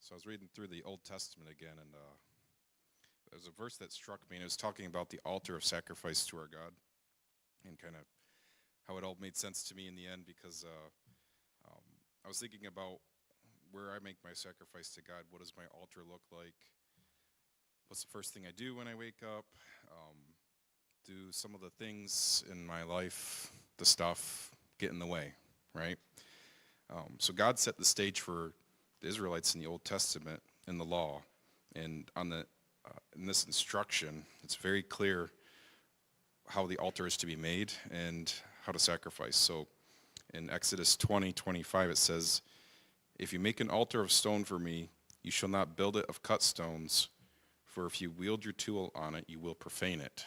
So I was reading through the Old Testament again, and there's a verse that struck me, and it was talking about the altar of sacrifice to our God, and kind of how it all made sense to me in the end, because I was thinking about where I make my sacrifice to God. What does my altar look like? What's the first thing I do when I wake up? Do some of the things in my life, the stuff, get in the way, right? So God set the stage for the Israelites in the Old Testament in the law, and in this instruction, it's very clear how the altar is to be made and how to sacrifice. So in Exodus 20:25, it says, "If you make an altar of stone for me, you shall not build it of cut stones, for if you wield your tool on it, you will profane it."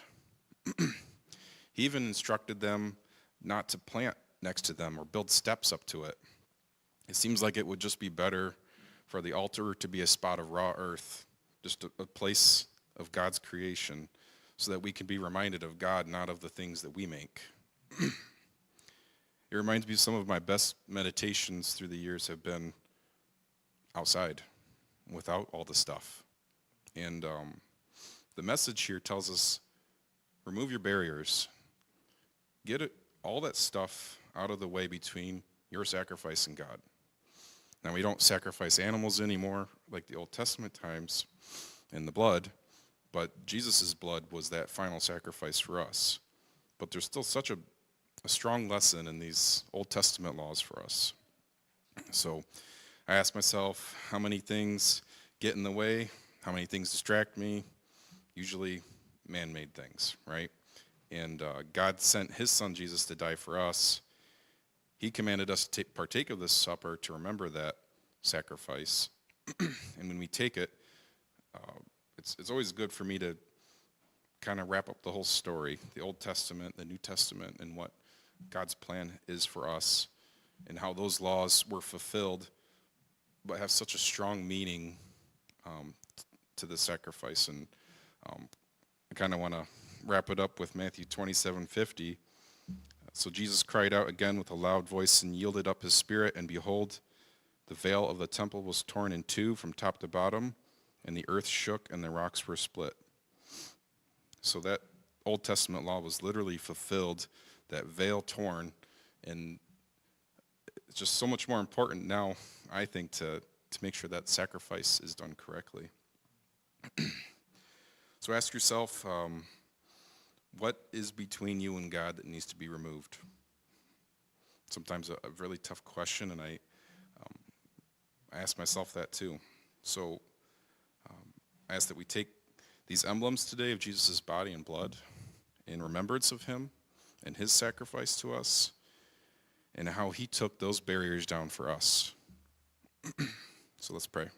He even instructed them not to plant next to them or build steps up to it. It seems like it would just be better for the altar to be a spot of raw earth, just a place of God's creation, so that we can be reminded of God, not of the things that we make. It reminds me some of my best meditations through the years have been outside, without all the stuff. And the message here tells us, remove your barriers. Get all that stuff out of the way between your sacrifice and God. Now, we don't sacrifice animals anymore like the Old Testament times in the blood, but Jesus' blood was that final sacrifice for us. But there's still such a strong lesson in these Old Testament laws for us. So I ask myself, how many things get in the way? How many things distract me? Usually man-made things, right? And God sent his son Jesus to die for us. He commanded us to partake of this supper to remember that sacrifice. And when we take it, it's always good for me to kind of wrap up the whole story, the Old Testament, the New Testament, and what God's plan is for us, and how those laws were fulfilled, but have such a strong meaning to the sacrifice. And I kind of want to wrap it up with Matthew 27:50. So Jesus cried out again with a loud voice and yielded up his spirit, and behold, the veil of the temple was torn in two from top to bottom, and the earth shook and the rocks were split. So that Old Testament law was literally fulfilled, that veil torn, and it's just so much more important now, I think, to make sure that sacrifice is done correctly. So ask yourself, what is between you and God that needs to be removed? Sometimes a really tough question, and I ask myself that too. So I ask that we take these emblems today of Jesus' body and blood in remembrance of him and his sacrifice to us, and how he took those barriers down for us. So let's pray.